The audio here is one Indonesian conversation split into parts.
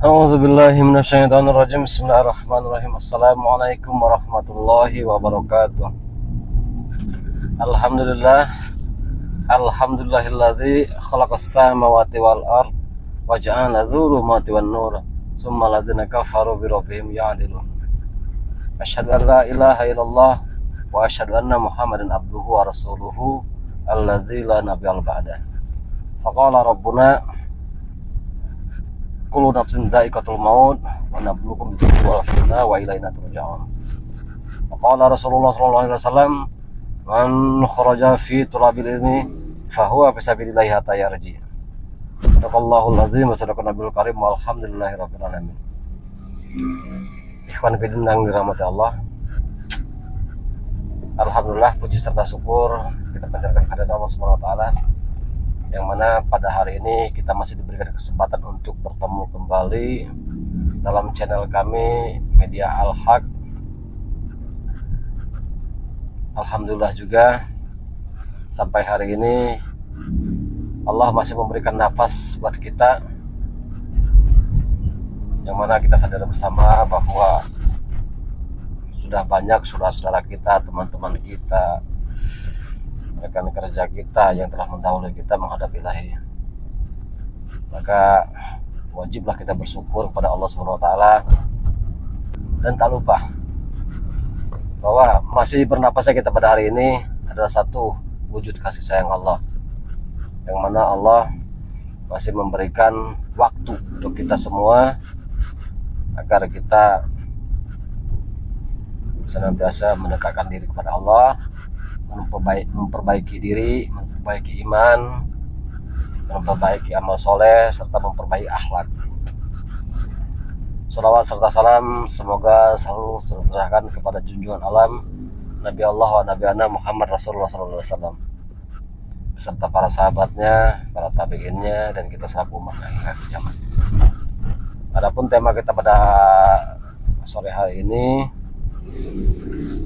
A'udzubillahi minasyaitonirrajim. Bismillahirrahmanirrahim. Assalamualaikum warahmatullahi wabarakatuh. Alhamdulillah. Alhamdulillahilladzi khalaqas samawati wal ard wa ja'ala dzulumati wan nur. Tsumma ladzina kafaru bi rabbihim ya'dilun. Asyhadu an la ilaha illallah wa asyhadu anna Muhammadan abduhu wa rasuluhu alladzi la nabiyya ba'da. Faqala rabbuna kullu nafsin dha'iqatul maut wa nabluukum bis-sirri wal fitnah wa ilaina turja'un. Qala Rasulullah sallallahu alaihi wasallam, man kharaja fi tulabil ilmi fa huwa fi sabilillahi hatta yarji. Sadaqallahul azim wa sadaqan nabiyul karim walhamdulillahi rabbil alamin. Ikhwan fillah yang dirahmati Allah. Alhamdulillah, puji serta syukur kita panjatkan kepada Allah Subhanahu wa taala, yang mana pada hari ini kita masih diberikan kesempatan untuk bertemu kembali dalam channel kami Media Al-Haq. Alhamdulillah juga sampai hari ini Allah masih memberikan nafas buat kita, yang mana kita sadar bersama bahwa sudah banyak saudara-saudara kita, teman-teman kita, rekan kerja kita yang telah mendahului kita menghadap ilahi. Maka wajiblah kita bersyukur kepada Allah Subhanahu wa taala, dan tak lupa bahwa masih bernapasnya kita pada hari ini adalah satu wujud kasih sayang Allah, yang mana Allah masih memberikan waktu untuk kita semua agar kita senantiasa mendekatkan diri kepada Allah, memperbaiki diri, memperbaiki iman, memperbaiki amal soleh, serta memperbaiki akhlak. Salawat serta salam semoga selalu tercurahkan kepada junjungan alam Nabi Allah wa Nabi Ana Muhammad Rasulullah SAW, beserta para sahabatnya, para tabiinnya, dan kita selaku umat akhir zaman. Adapun tema kita pada sore hari ini,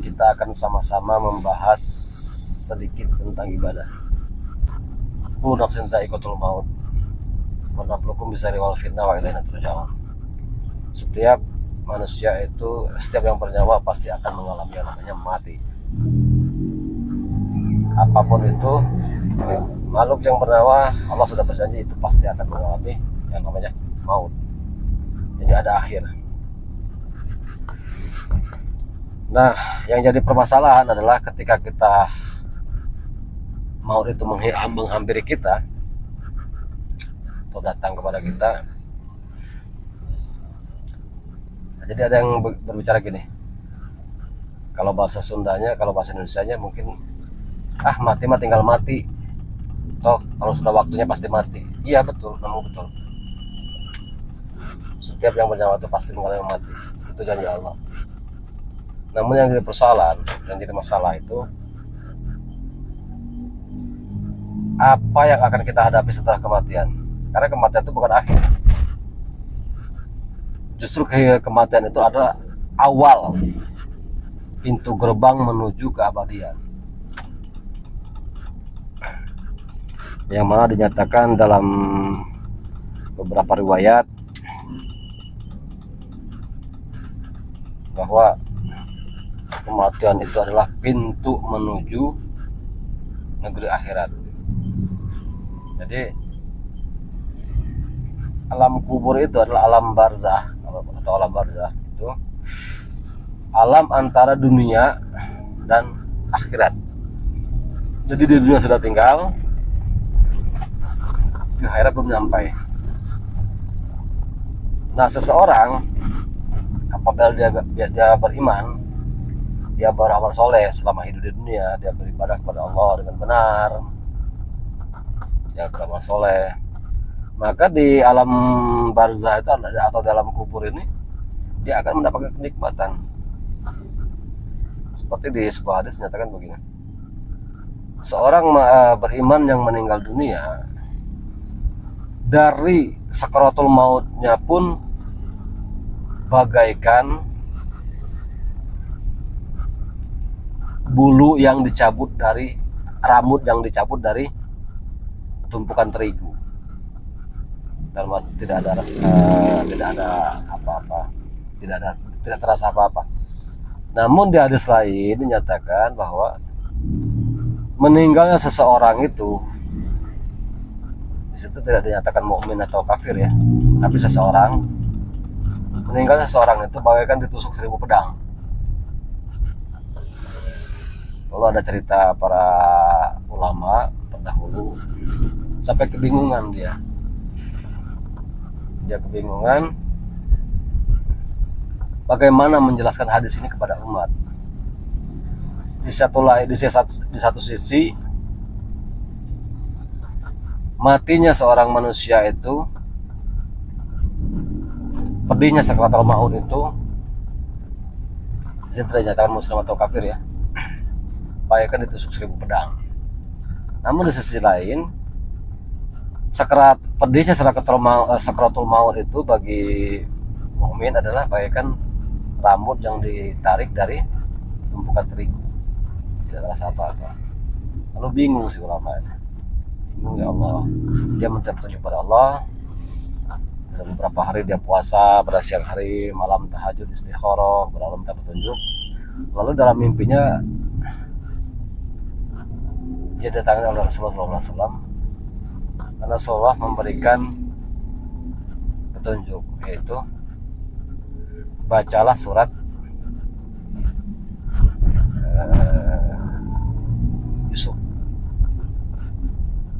kita akan sama-sama membahas sedikit tentang ibadah. Kullu nafsin dha'iqatul maut wa nabluukum bis-sirri wal fitnah wa ilaina turja'un. Setiap manusia itu, setiap yang bernyawa pasti akan mengalami yang namanya mati. Apapun itu, makhluk yang bernyawa, Allah sudah berjanji itu pasti akan mengalami yang namanya maut. Jadi ada akhir. Nah, yang jadi permasalahan adalah ketika kita maut itu menghampiri kita atau datang kepada kita. Nah, jadi ada yang berbicara gini, kalau bahasa Sundanya, kalau bahasa Indonesianya mungkin mati mah tinggal mati, toh kalau sudah waktunya pasti mati. Iya betul, namun betul, setiap yang bernyawa itu pasti mengalami mati, itu janji Allah. Namun yang jadi persoalan, yang jadi masalah itu apa yang akan kita hadapi setelah kematian. Karena kematian itu bukan akhir. Justru kematian itu adalah awal pintu gerbang menuju keabadian, yang mana dinyatakan dalam beberapa riwayat bahwa kematian itu adalah pintu menuju negeri akhirat. Jadi alam kubur itu adalah alam barzah, atau alam barzah itu alam antara dunia dan akhirat. Jadi di dunia sudah tinggal, di akhirat belum nyampai. Nah, seseorang apabila dia beriman, dia beramal soleh selama hidup di dunia, dia beribadah kepada Allah dengan benar, dia beramal soleh, maka di alam barzah itu atau dalam kubur ini dia akan mendapatkan kenikmatan. Seperti di sebuah hadis nyatakan begini, seorang beriman yang meninggal dunia, dari sakaratul mautnya pun bagaikan bulu yang dicabut dari rambut yang dicabut dari tumpukan terigu. dalam arti tidak ada apa-apa, tidak terasa apa-apa. Namun di hadis lain dinyatakan bahwa meninggalnya seseorang itu, di situ tidak dinyatakan mukmin atau kafir ya, tapi meninggalnya seseorang itu bagaikan ditusuk 1000 pedang. Lalu ada cerita para ulama terdahulu sampai kebingungan dia kebingungan bagaimana menjelaskan hadis ini kepada umat. Di satu sisi matinya seorang manusia itu, pedihnya sakaratul maut itu, di sini tidak dinyatakan muslim atau kafir ya, bagaikan ditusuk 1000 pedang. Namun di sisi lain, pedihnya sakaratul maut itu bagi mukmin adalah bagaikan rambut yang ditarik dari tumpukan terigu, tidak terasa apa-apa. Lalu bingung si ulama ini, bingung, ya Allah, dia minta petunjuk pada Allah. Dalam beberapa hari dia puasa, pada siang hari malam tahajud istikharah, berdoa minta petunjuk. Lalu dalam mimpinya dia datangnya oleh Rasulullah SAW, karena Rasulullah memberikan petunjuk, yaitu bacalah surat Yusuf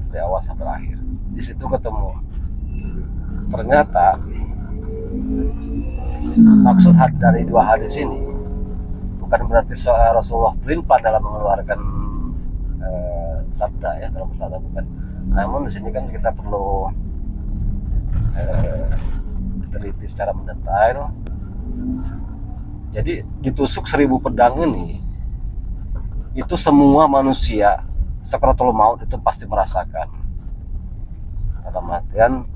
dari awal sampai akhir. Di situ ketemu, ternyata maksud dari dua hadis ini bukan berarti Rasulullah pelin-pelan dalam mengeluarkan sabda ya, dalam bersabda bukan. Namun di sini kan kita perlu teliti secara mendetail. Jadi ditusuk 1000 pedang ini, itu semua manusia sakaratul maut itu pasti merasakan. Dalam artian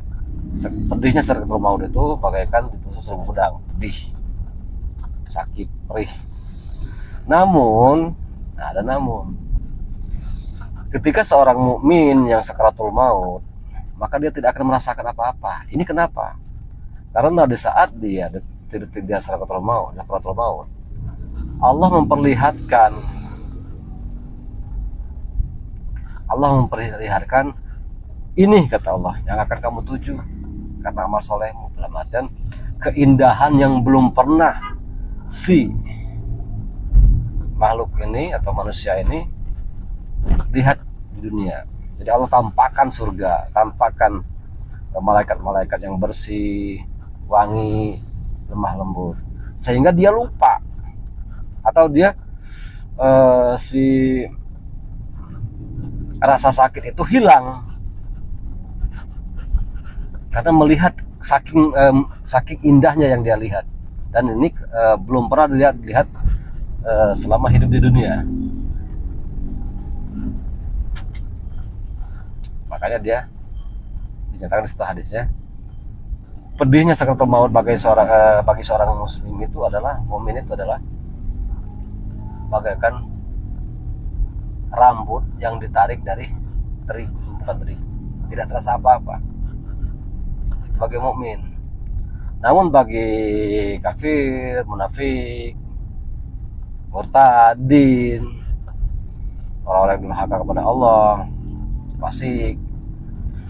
pedihnya sakaratul maut itu bagaikan ditusuk 1000 pedang, pedih, sakit, perih. Namun, ketika seorang mukmin yang sakaratul maut, maka dia tidak akan merasakan apa-apa. Ini kenapa? Karena di saat dia sakaratul maut, Allah memperlihatkan ini, kata Allah, yang akan kamu tuju karena amal solehmu. Dalam artian keindahan yang belum pernah si makhluk ini atau manusia ini lihat di dunia. Jadi Allah tampakkan surga, tampakkan malaikat-malaikat yang bersih, wangi, lemah lembut, sehingga dia lupa atau dia si rasa sakit itu hilang karena melihat saking indahnya yang dia lihat, dan ini belum pernah dilihat selama hidup di dunia. Makanya dia dinyatakan di situ hadisnya, pedihnya sakaratul maut bagi seorang muslim itu adalah, mukmin itu adalah bagaikan rambut yang ditarik dari bukan terigu, tidak terasa apa-apa bagi mukmin. Namun bagi kafir, munafik, murtadin, orang-orang yang durhaka kepada Allah, fasik,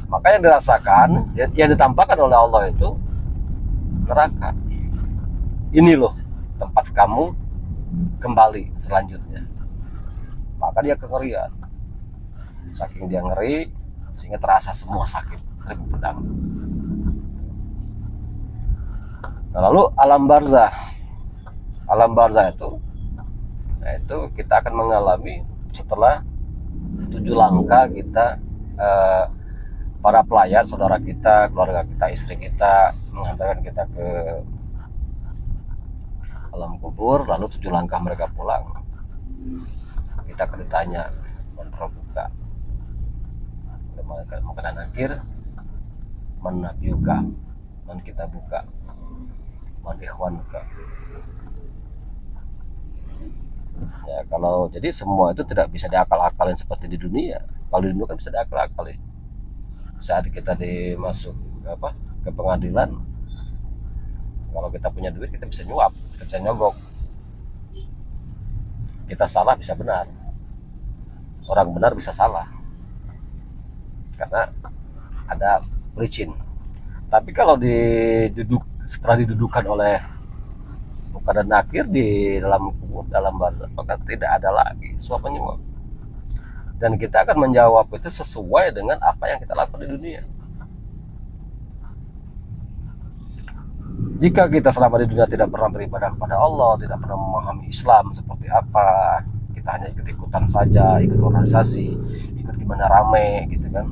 maka yang dirasakan, yang ditampakkan oleh Allah itu neraka. Ini loh tempat kamu kembali selanjutnya. Maka dia kengerian, saking dia ngeri sehingga terasa semua sakit 1000 pedang. Nah, lalu alam barzah itu, yaitu kita akan mengalami setelah 7 langkah kita, para pelayat, saudara kita, keluarga kita, istri kita menghantarkan kita ke alam kubur. Lalu 7 langkah mereka pulang, kita akan ditanya, buka makanan akhir, menabiuka, man kita buka, man ikhwanuka. Ya, kalau jadi semua itu tidak bisa diakal-akalin seperti di dunia. Kalau di dunia kan bisa diakal-akalin. Saat kita dimasuk ke pengadilan. Kalau kita punya duit kita bisa nyuap, kita bisa nyogok. Kita salah bisa benar, orang benar bisa salah, karena ada pelicin. Tapi kalau setelah didudukan oleh muka dan nakir di dalam kubur, dalam barzakh, maka tidak ada lagi suap menyuap. Dan kita akan menjawab itu sesuai dengan apa yang kita lakukan di dunia. Jika kita selama di dunia tidak pernah beribadah kepada Allah, tidak pernah memahami Islam seperti apa, kita hanya ikut-ikutan saja, ikut organisasi, ikut gimana rame gitu kan,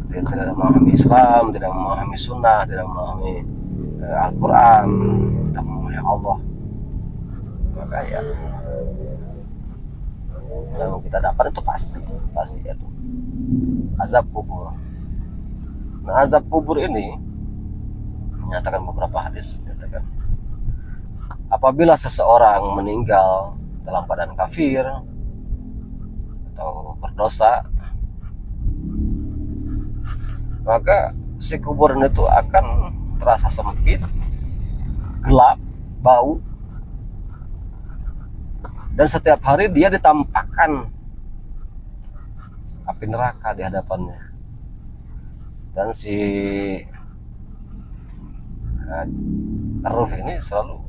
tidak memahami Islam, tidak memahami Sunnah, tidak memahami Al-Quran, tidak memahami Allah, maka ya yang kita dapat itu pasti itu azab kubur. Nah, azab kubur ini menyatakan beberapa hadis menyatakan apabila seseorang meninggal dalam keadaan kafir atau berdosa, maka si kuburan itu akan terasa sempit, gelap, bau, dan setiap hari dia ditampakkan api neraka di hadapannya. Dan si Ruh ini selalu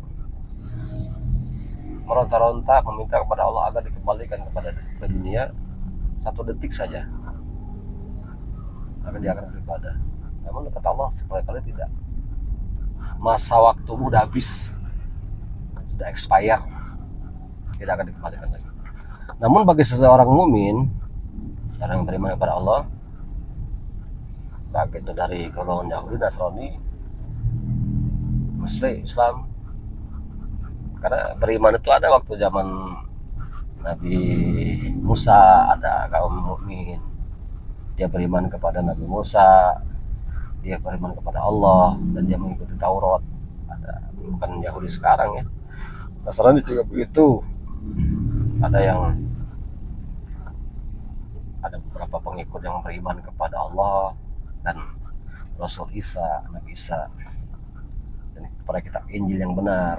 meronta-ronta meminta kepada Allah agar dikembalikan ke dunia 1 detik saja, karena dia akan beribadah. Namun kata Allah sekali-kali tidak. Masa waktumu sudah habis, sudah expire, tidak akan dikembalikan lagi. Namun bagi seseorang mukmin, orang yang beriman kepada Allah, baik itu dari golongan Yahudi, Nasrani, Muslim, Islam, karena beriman itu ada waktu zaman Nabi Musa, ada kaum mukmin, dia beriman kepada Nabi Musa, dia beriman kepada Allah, dan dia mengikuti Taurat. Ada, bukan Yahudi sekarang ya, Nasrani juga begitu. Ada beberapa pengikut yang beriman kepada Allah dan Rasul Isa, Nabi Isa, dan kepada kitab Injil yang benar.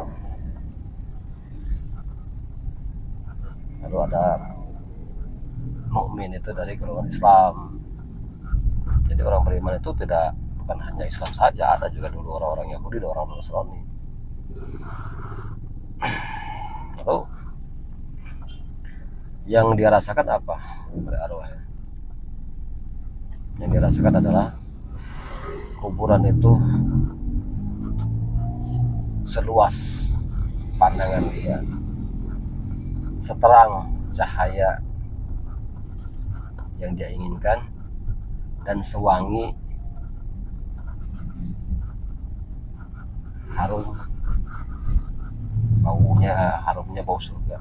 Lalu ada mukmin itu dari golongan Islam. Jadi orang beriman itu bukan hanya Islam saja, ada juga dulu orang-orang Yahudi dan orang Nasrani. Lalu yang dia rasakan apa oleh arwah? Yang dia rasakan adalah kuburan itu seluas pandangan dia, seterang cahaya yang dia inginkan, dan sewangi harumnya bau surga.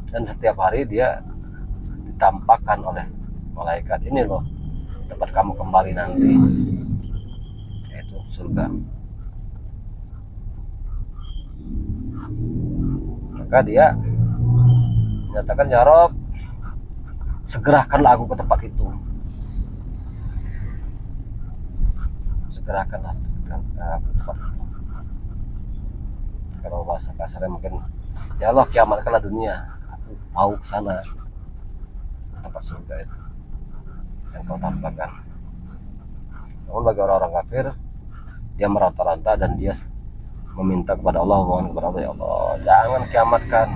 Dan setiap hari dia ditampakkan oleh malaikat, ini loh tempat kamu kembali nanti, yaitu surga. Maka dia menyatakan, ya Rob, segerakanlah aku ke tempat itu, segerakanlah ke tempat itu. Kalau bahasa kasarnya mungkin, ya Allah, kiamatkanlah dunia, aku mau ke sana, tempat surga itu yang kau tampakkan. Namun bagi orang-orang kafir, dia meronta-ronta dan dia meminta kepada Allah, mohon kepada Allah, ya Allah, jangan kiamatkan,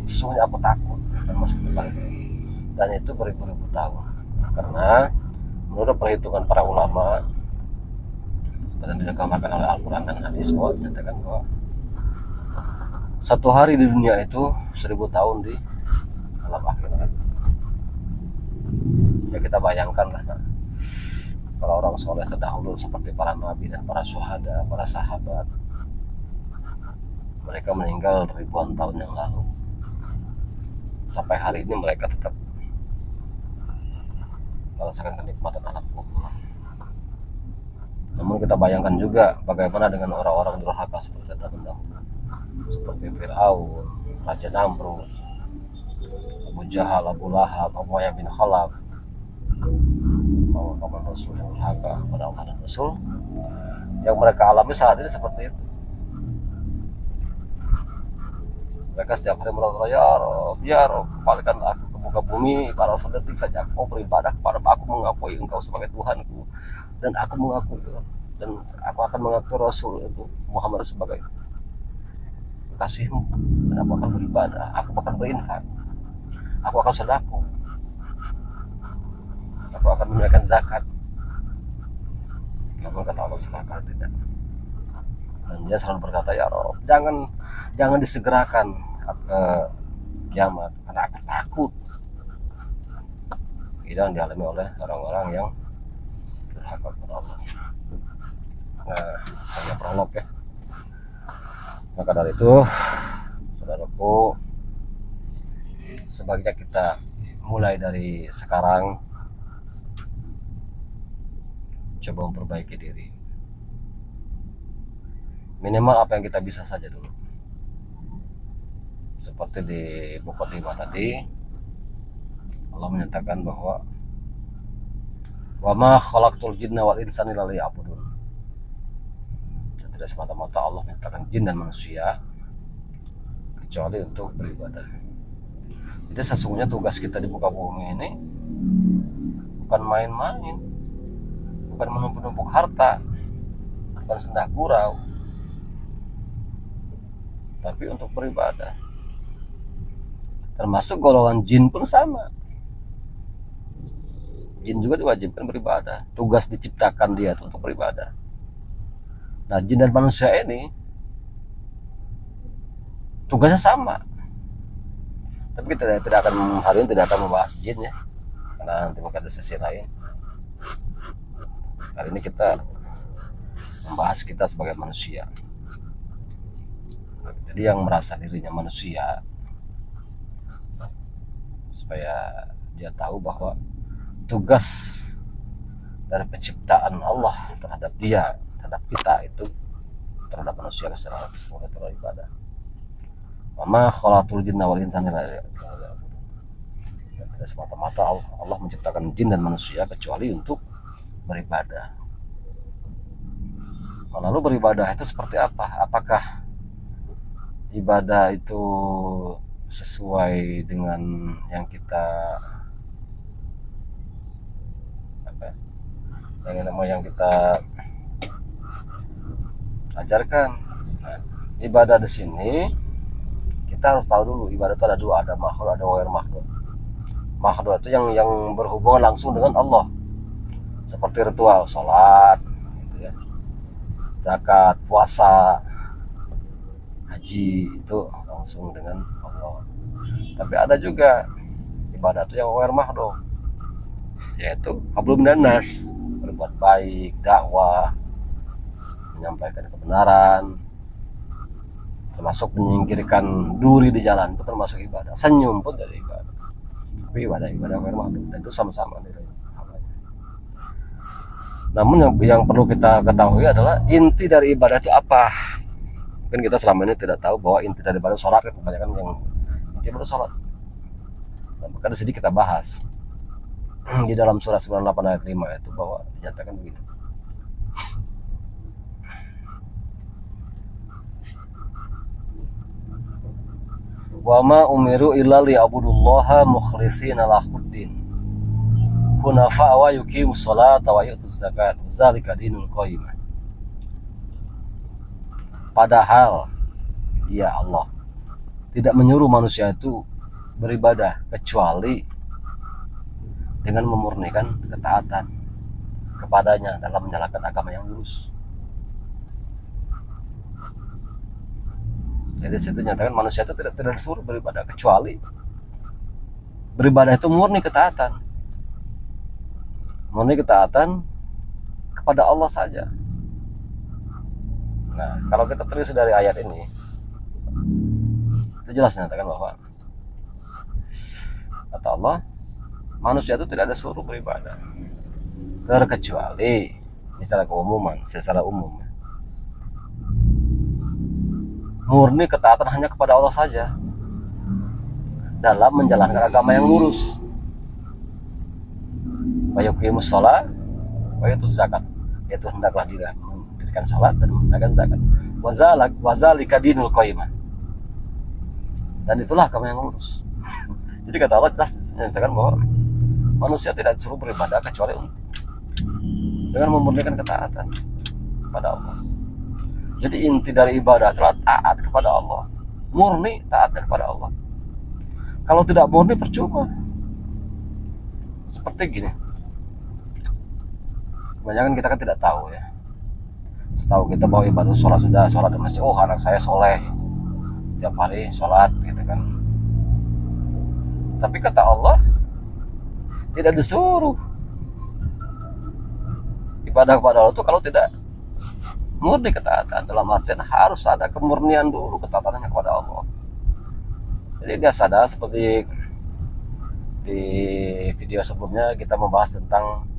sesungguhnya aku takut dan masuk neraka. Dan itu beribu-ribu tahun, karena menurut perhitungan para ulama dan digambarkan oleh Al-Quran dan hadis, bahwa menyatakan bahwa 1 hari di dunia itu 1000 tahun di alam akhirat. Ya kita bayangkanlah, para orang soleh terdahulu seperti para nabi dan para syuhada, para sahabat, mereka meninggal ribuan tahun yang lalu. Sampai hari ini mereka tetap merasakan kenikmatan alam kubur. Namun kita bayangkan juga bagaimana dengan orang-orang durhaka seperti terdahulu, seperti Fir'aun, Raja Namrud, Abu Jahal, Abu Lahab, Umayyah bin Khalaf, kepada Rasul, yang durhaka kepada Allah dan Rasul, yang mereka alami saat ini seperti itu. Mereka setiap hari berdoa, ya Rob, kembalikan aku ke muka bumi para sedetik saja aku beribadah kepada aku, mengakui engkau sebagai Tuhanku, dan aku mengaku dan aku akan mengakui Rasul itu Muhammad sebagai kasihmu, dan aku akan beribadah, aku akan berinfak, aku akan sedekah, aku akan menunaikan zakat. Namun kata Allah sekarang tidak. Dan dia selalu berkata, ya Rob, jangan disegerakan ke kiamat karena aku takut. Itu yang dialami oleh orang-orang yang durhaka kepada Allah. Nah, hanya prolog ya. Maka dari itu, saudaraku, sebaiknya kita mulai dari sekarang coba memperbaiki diri. Minimal apa yang kita bisa saja dulu. Seperti di Muqaddimah tadi, Allah menyatakan bahwa wa ma khalaqtul jinna wal insa illa liya'budun. Tidak semata-mata Allah menyatakan jin dan manusia kecuali untuk beribadah. Jadi sesungguhnya tugas kita di muka bumi ini bukan main-main, bukan menumpuk-numpuk harta, bukan sendah gurau, tapi untuk beribadah. Termasuk golongan jin pun sama. Jin juga diwajibkan beribadah. Tugas diciptakan dia itu untuk beribadah. Nah, jin dan manusia ini tugasnya sama. Tapi kita tidak akan hari ini tidak akan membahas jin ya, karena nanti mungkin ada sesi lain. Kali ini kita membahas kita sebagai manusia. Jadi yang merasa dirinya manusia, supaya dia tahu bahwa tugas dari penciptaan Allah terhadap dia, terhadap kita itu, terhadap manusia secara sebagai ibadah. Mama khalaqtul jinna wal insa illa liya'budun. Tidak semata-mata Allah menciptakan jin dan manusia kecuali untuk beribadah. Lalu beribadah itu seperti apa? Apakah ibadah itu sesuai dengan yang kita yang kita ajarkan? Nah, ibadah di sini kita harus tahu dulu, ibadah itu ada dua, ada makhluk, ada ghair makhluk. Makhluk itu yang berhubungan langsung dengan Allah, seperti ritual sholat, gitu ya, zakat, puasa, haji, itu langsung dengan Allah. Tapi ada juga ibadah itu yang ghair makhluk, yaitu qablun minan nas, berbuat baik, dakwah, menyampaikan kebenaran, termasuk menyingkirkan duri di jalan, itu termasuk ibadah. Senyum pun dari ibadah. Tapi ibadah ghair makhluk, dan itu sama-sama nilainya. Namun yang perlu kita ketahui adalah inti dari ibadah itu apa. Mungkin kita selama ini tidak tahu bahwa inti dari ibadah sholat, kebanyakan yang inti ibadah sholat. Nah, maka di sini kita bahas di dalam surah 98 ayat 5 itu bahwa dinyatakan begitu. Wa ma umiru illa liya'budullaha mukhlishina lahuddin hunafa wa yuqimus sholata wa yutuz zakat zalika dinul qayyimah. Padahal ya Allah tidak menyuruh manusia itu beribadah kecuali dengan memurnikan ketaatan kepadanya dalam menjalankan agama yang lurus. Jadi situ nyatakan manusia itu tidak disuruh beribadah kecuali beribadah itu murni ketaatan. Murni ketaatan kepada Allah saja. Nah, kalau kita terisik dari ayat ini, itu jelas nyatakan bahwa kata Allah, manusia itu tidak disuruh beribadah terkecuali secara umum murni ketaatan hanya kepada Allah saja dalam menjalankan agama yang lurus. Wa yuqimus shalah yaitu zakat, yaitu hendaklah mendirikan salat dan menunaikan zakat. Wazalika dinul qayyimah, dan itulah kamu yang lurus. Jadi kata Allah jelas menyatakan bahwa manusia tidak disuruh beribadah kecuali dengan memurnikan ketaatan kepada Allah. Jadi inti dari ibadah adalah taat kepada Allah, murni taat kepada Allah. Kalau tidak murni percuma. Seperti gini, kebanyakan kita kan tidak tahu ya. Setahu kita bahwa ibadah sholat sudah sholat di masjid, oh anak saya soleh setiap hari sholat gitu kan. Tapi kata Allah tidak disuruh ibadah kepada Allah itu kalau tidak murni ketaatan. Dalam artian harus ada kemurnian dulu ketaatannya kepada Allah. Jadi dia sadar, seperti di video sebelumnya kita membahas tentang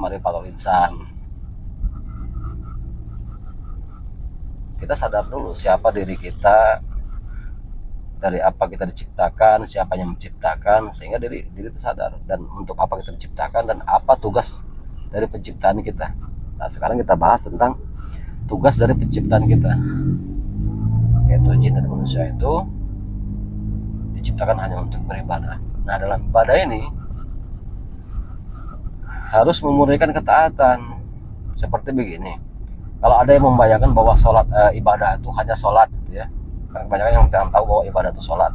Marifatul Insan. Kita sadar dulu siapa diri kita, dari apa kita diciptakan, siapa yang menciptakan, sehingga diri itu sadar, dan untuk apa kita diciptakan dan apa tugas dari penciptaan kita. Nah sekarang kita bahas tentang tugas dari penciptaan kita, yaitu jin dan manusia itu diciptakan hanya untuk beribadah. Nah dalam ibadah ini harus memurnikan ketaatan. Seperti begini, kalau ada yang membayangkan bahwa sholat ibadah itu hanya sholat gitu ya, karena kebanyakan yang tidak tahu bahwa ibadah itu sholat.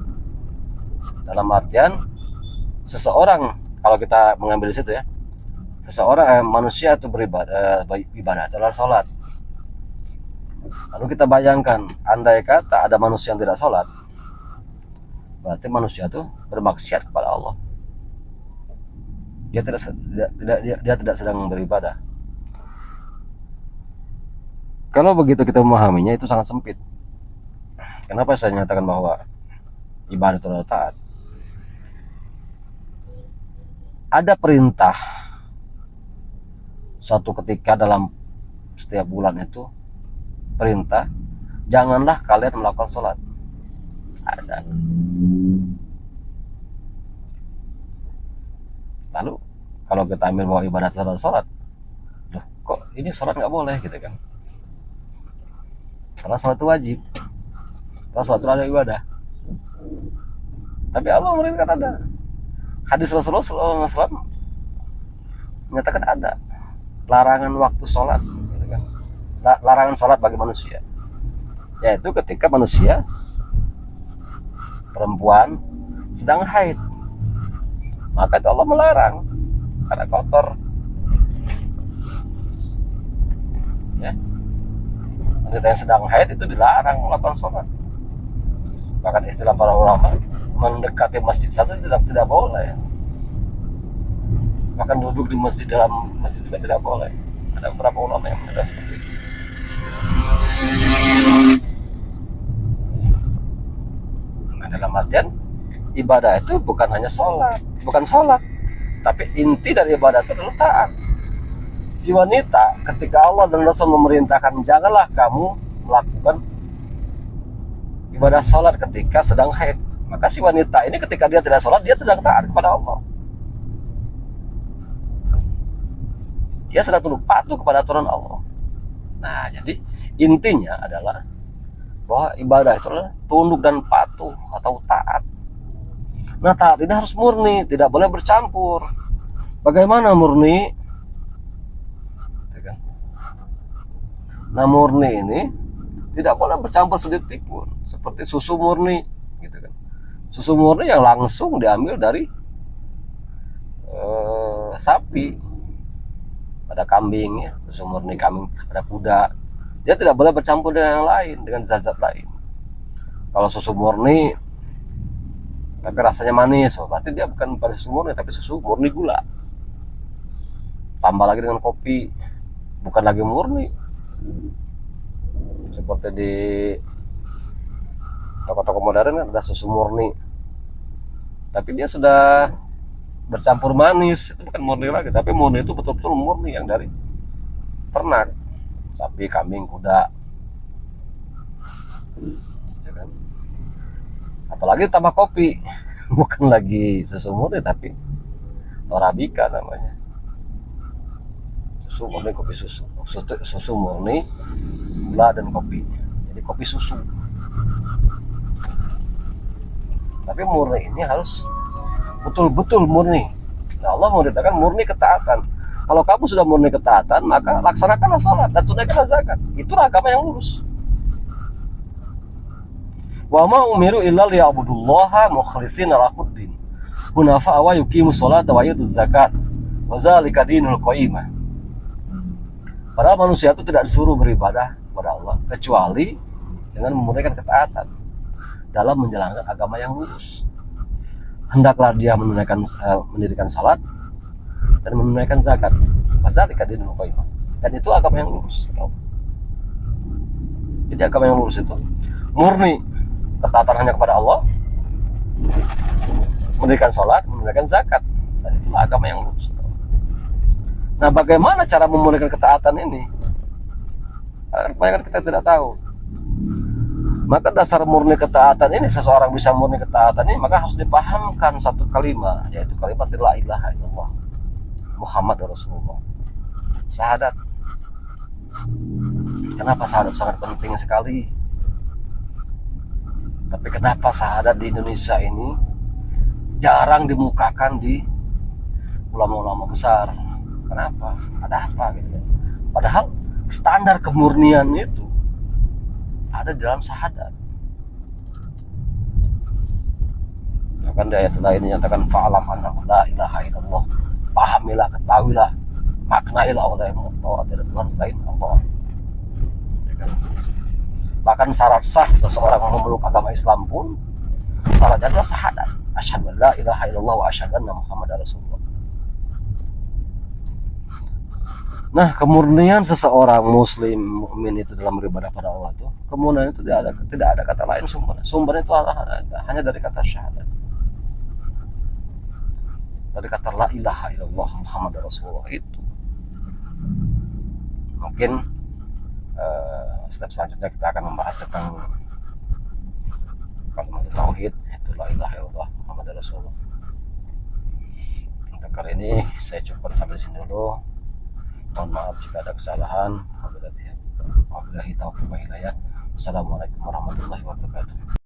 Dalam artian seseorang, kalau kita mengambil di situ ya, seseorang manusia itu beribadah, ibadah adalah sholat. Lalu kita bayangkan, andai kata ada manusia yang tidak sholat, berarti manusia itu bermaksiat kepada Allah. Dia tidak sedang beribadah. Kalau begitu kita memahaminya, itu sangat sempit. Kenapa saya nyatakan bahwa ibadah itu adalah taat? Ada perintah suatu ketika dalam setiap bulan itu, perintah janganlah kalian melakukan sholat. Ada. Lalu kalau kita ambil bahwa ibadah itu adalah sholat, loh kok ini sholat nggak boleh gitu kan? Karena sholat itu wajib, karena sholat itu adalah ibadah. Tapi Allah memerintahkan ada. Hadis Rasulullah SAW menyatakan ada larangan waktu sholat, gitu kan? Larangan sholat bagi manusia, yaitu ketika manusia perempuan sedang haid, maka itu Allah melarang karena kotor. Ya, wanita yang sedang haid itu dilarang melakukan sholat. Bahkan istilah para ulama, mendekati masjid satu tidak boleh. Bahkan duduk di masjid, dalam masjid juga tidak boleh. Ada beberapa ulama yang menyatakan seperti itu. Nah, dalam artian ibadah itu bukan hanya sholat, bukan sholat, tapi inti dari ibadah itu adalah taat. Si wanita ketika Allah dan Rasul memerintahkan janganlah kamu melakukan ibadah sholat ketika sedang haid, maka si wanita ini ketika dia tidak sholat, dia sedang taat kepada Allah. Dia sedang tunduk patuh kepada aturan Allah. Nah, jadi intinya adalah bahwa ibadah itu adalah tunduk dan patuh atau taat. Nah, taat ini harus murni, tidak boleh bercampur. Bagaimana murni? Nah, murni ini tidak boleh bercampur sedikit pun, seperti susu murni, gitu kan? Susu murni yang langsung diambil dari sapi, ada kambing ya, susu murni kambing, ada kuda. Dia tidak boleh bercampur dengan yang lain, dengan zat-zat lain. Kalau susu murni tapi rasanya manis, berarti dia bukan susu murni, tapi susu murni gula. Tambah lagi dengan kopi, bukan lagi murni. Seperti di toko-toko modern kan ada susu murni, tapi dia sudah bercampur manis, itu bukan murni lagi. Tapi murni itu betul-betul murni yang dari ternak, sapi, kambing, kuda, ya kan? Apalagi tambah kopi, bukan lagi susu murni tapi Arabica namanya. susu murni, kopi susu. Susu murni, gula dan kopi. Jadi kopi susu. Tapi murni ini harus betul-betul murni. Nah, Allah memerintahkan murni ketaatan. Kalau kamu sudah murni ketaatan, maka laksanakanlah sholat dan tunaikanlah zakat. Itulah agama yang lurus. Wa ma umiru illa liya'budullaha mukhlishina lahuddin hunafa wa yuqimus sholata wa yutuz zakat wa dzalika dinul qayyimah. Padahal manusia itu tidak disuruh beribadah kepada Allah kecuali dengan memurnikan ketaatan dalam menjalankan agama yang lurus. Hendaklah dia mendirikan salat dan menunaikan zakat. Wa dzalika dinul qayyimah. Dan itu agama yang lurus. Jadi agama yang lurus itu murni ketaatan hanya kepada Allah, mendirikan sholat, menunaikan zakat, dan itulah agama yang lurus. Nah, bagaimana cara memurnikan ketaatan ini? Kebanyakan kita tidak tahu. Maka dasar murni ketaatan ini, seseorang bisa murni ketaatan ini, maka harus dipahamkan satu kalimat, yaitu kalimat la ilaha illallah Muhammad Rasulullah. Syahadat. Kenapa syahadat sangat penting sekali? Tapi kenapa syahadat di Indonesia ini jarang dimukakan di ulama-ulama besar? Kenapa? Ada apa gitu? Padahal standar kemurnian itu ada di dalam syahadat. Bahkan di ayat lain dinyatakan fa'alam annahu la ilaha illallah. Pahamilah, ketahuilah, maknailah olehmu bahwa tidak Tuhan selain Allah. Bahkan syarat sah seseorang memeluk agama Islam pun syaratnya adalah syahadat. Asyhadu an la ilaha illallah wa asyhadu anna Muhammadar Rasulullah. Nah, kemurnian seseorang muslim mukmin itu dalam beribadah pada Allah itu, kemurnian itu tidak ada kata lain sumbernya. Sumbernya itu hanya dari kata syahadat. Dari kata la ilaha illallah Muhammadar Rasulullah itu. Mungkin step selanjutnya kita akan membahas tentang kalimat tauhid, yaitu la ilaha illallah Muhammadar Rasulullah. Untuk kali ini saya cukup sampai sini dulu. Mohon maaf jika ada kesalahan. Wabillahi taufiq wal hidayah. Assalamualaikum warahmatullahi wabarakatuh.